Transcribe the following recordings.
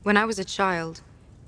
When I was a child,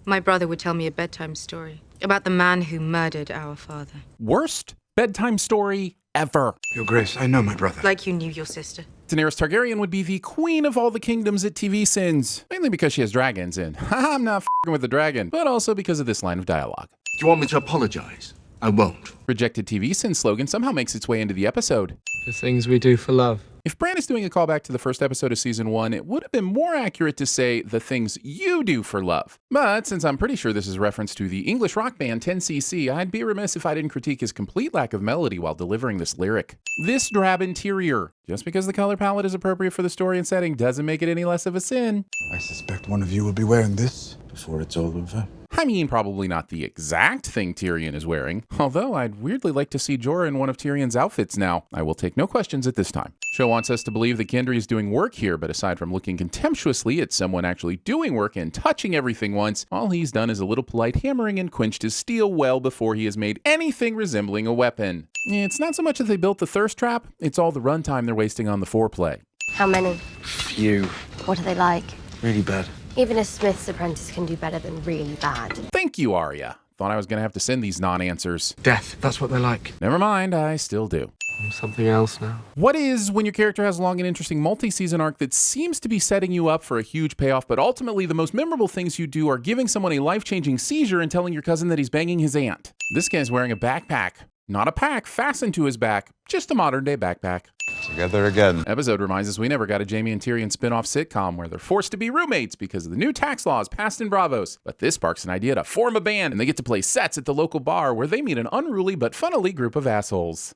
my brother would tell me a bedtime story about the man who murdered our father. Worst bedtime story ever. Your Grace, I know my brother. Like you knew your sister. Daenerys Targaryen would be the queen of all the kingdoms at TVSins. Mainly because she has dragons and I'm not f***ing with the dragon, but also because of this line of dialogue. Do you want me to apologize? I won't. Rejected TVSins slogan somehow makes its way into the episode. The things we do for love. If Bran is doing a callback to the first episode of season 1, it would have been more accurate to say the things you do for love. But since I'm pretty sure this is reference to the English rock band 10cc, I'd be remiss if I didn't critique his complete lack of melody while delivering this lyric. This drab interior. Just because the color palette is appropriate for the story and setting doesn't make it any less of a sin. I suspect one of you will be wearing this before it's all over. I mean, probably not the exact thing Tyrion is wearing, although I'd weirdly like to see Jorah in one of Tyrion's outfits now. I will take no questions at this time. Show wants us to believe that Gendry is doing work here, but aside from looking contemptuously at someone actually doing work and touching everything once, all he's done is a little polite hammering and quenched his steel well before he has made anything resembling a weapon. It's not so much that they built the thirst trap, it's all the runtime they're wasting on the foreplay. How many? Few. What are they like? Really bad. Even a Smith's apprentice can do better than really bad. Thank you, Arya. Thought I was going to have to send these non-answers. Death, that's what they're like. Never mind, I still do. I'm something else now. What is when your character has a long and interesting multi-season arc that seems to be setting you up for a huge payoff, but ultimately the most memorable things you do are giving someone a life-changing seizure and telling your cousin that he's banging his aunt? This guy's wearing a backpack. Not a pack fastened to his back, just a modern-day backpack. Together again. Episode reminds us we never got a Jaime and Tyrion spin-off sitcom where they're forced to be roommates because of the new tax laws passed in Bravos. But this sparks an idea to form a band, and they get to play sets at the local bar where they meet an unruly but funnily group of assholes.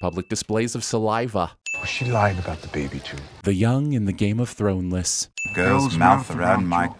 Public displays of saliva. Was she lying about the baby too? The young in the Game of Throneless. Girl's mouth around my...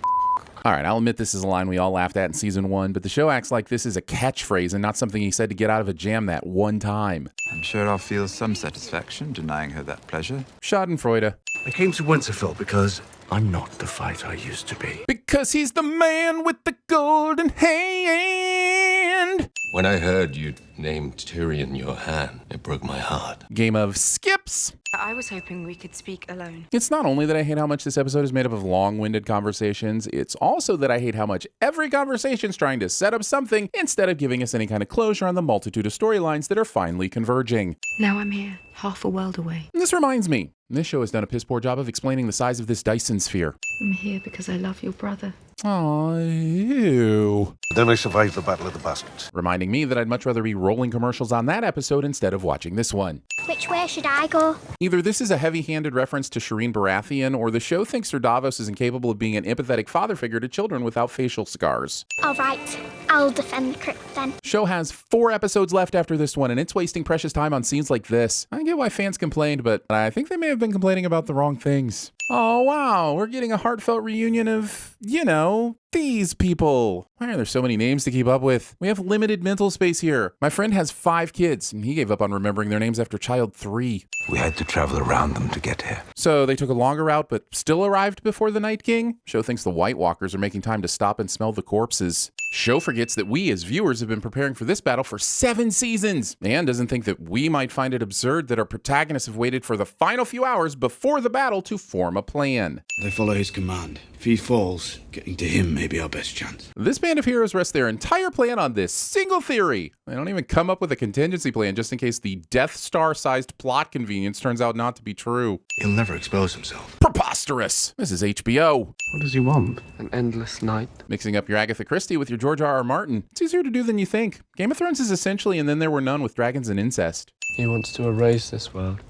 All right, I'll admit this is a line we all laughed at in season 1, but the show acts like this is a catchphrase and not something he said to get out of a jam that one time. I'm sure I'll feel some satisfaction denying her that pleasure. Schadenfreude. I came to Winterfell because I'm not the fighter I used to be. Because he's the man with the golden hand. When I heard you'd named Tyrion your hand, it broke my heart. Game of skips. I was hoping we could speak alone. It's not only that I hate how much this episode is made up of long-winded conversations, it's also that I hate how much every conversation's trying to set up something instead of giving us any kind of closure on the multitude of storylines that are finally converging. Now I'm here, half a world away. And this reminds me, this show has done a piss poor job of explaining the size of this Dyson sphere. I'm here because I love your brother. Aw, ew. Then I survived the Battle of the Bastards. Reminding me that I'd much rather be rolling commercials on that episode instead of watching this one. Which way should I go? Either this is a heavy-handed reference to Shireen Baratheon, or the show thinks Sir Davos is incapable of being an empathetic father figure to children without facial scars. All right, I'll defend the crypt then. Show has 4 episodes left after this one, and it's wasting precious time on scenes like this. I get why fans complained, but I think they may have been complaining about the wrong things. Oh wow, we're getting a heartfelt reunion of, you know, these people. Why are there so many names to keep up with? We have limited mental space here. My friend has 5 kids, and he gave up on remembering their names after child 3. We had to travel around them to get here. So they took a longer route, but still arrived before the Night King? Show thinks the White Walkers are making time to stop and smell the corpses. Show forgets that we as viewers have been preparing for this battle for 7 seasons, and doesn't think that we might find it absurd that our protagonists have waited for the final few hours before the battle to form a plan. They follow his command. If he falls, getting to him may be our best chance. This band of heroes rests their entire plan on this single theory. They don't even come up with a contingency plan just in case the Death Star-sized plot convenience turns out not to be true. He'll never expose himself. Preposterous! This is HBO. What does he want? An endless night? Mixing up your Agatha Christie with your George R.R. Martin. It's easier to do than you think. Game of Thrones is essentially And Then There Were None with dragons and incest. He wants to erase this world,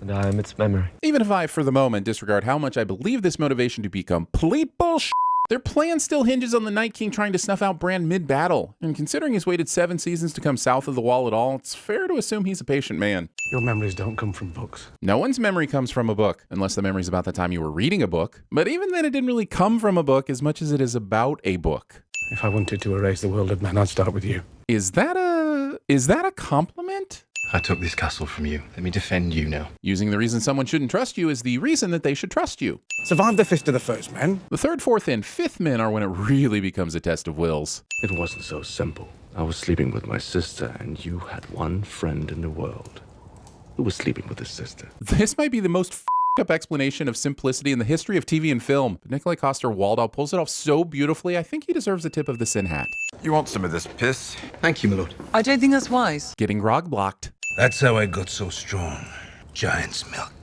and I am its memory. Even if I, for the moment, disregard how much I believe this motivation to be complete bullshit, their plan still hinges on the Night King trying to snuff out Bran mid-battle. And considering he's waited 7 seasons to come south of the Wall at all, it's fair to assume he's a patient man. Your memories don't come from books. No one's memory comes from a book, unless the memory's about the time you were reading a book. But even then, it didn't really come from a book as much as it is about a book. If I wanted to erase the world of men, I'd start with you. Is that a compliment? I took this castle from you. Let me defend you now. Using the reason someone shouldn't trust you is the reason that they should trust you. Survive the fist of the first men. The 3rd, 4th, and 5th men are when it really becomes a test of wills. It wasn't so simple. I was sleeping with my sister, and you had one friend in the world who was sleeping with his sister. This might be the most up explanation of simplicity in the history of TV and film. But Nikolai Coster-Waldau pulls it off so beautifully, I think he deserves a tip of the Sin Hat. You want some of this piss? Thank you, my lord. I don't think that's wise. Getting grog blocked. That's how I got so strong. Giant's milk.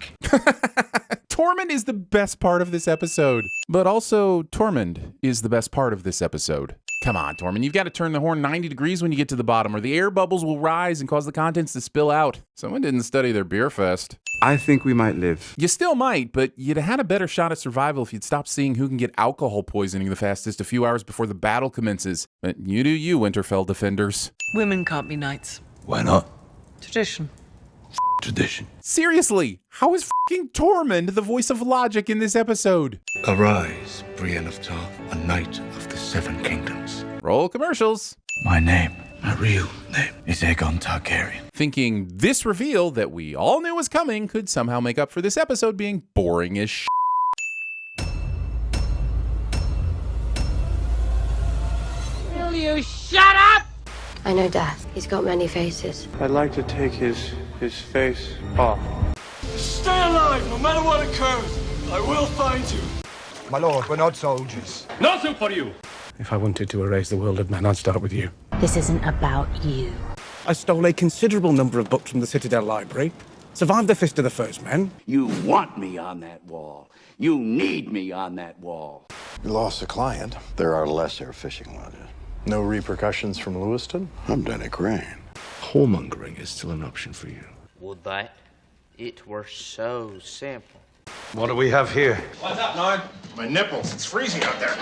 Tormund is the best part of this episode. But also, Tormund is the best part of this episode. Come on, Tormund, you've got to turn the horn 90 degrees when you get to the bottom, or the air bubbles will rise and cause the contents to spill out. Someone didn't study their beer fest. I think we might live. You still might, but you'd have had a better shot at survival if you'd stopped seeing who can get alcohol poisoning the fastest a few hours before the battle commences. But you do you, Winterfell defenders. Women can't be knights. Why not? Tradition. Tradition. Seriously, how is f***ing Tormund the voice of logic in this episode? Arise, Brienne of Tarth, a knight of the Seven Kingdoms. Roll commercials. My real name, is Aegon Targaryen. Thinking this reveal that we all knew was coming could somehow make up for this episode being boring as shit. Will you shut up? I know death. He's got many faces. I'd like to take his face off. Stay alive, no matter what occurs. I will find you. My lord, we're not soldiers. Nothing for you. If I wanted to erase the world of men, I'd start with you. This isn't about you. I stole a considerable number of books from the Citadel Library, survived the Fist of the First Men. You want me on that wall. You need me on that wall. We lost a client. There are lesser fishing lodges. No repercussions from Lewiston? I'm Danny Crane. Whoremongering is still an option for you. Would that? It were so simple. What do we have here? What's up, Nard? My nipples. It's freezing out there.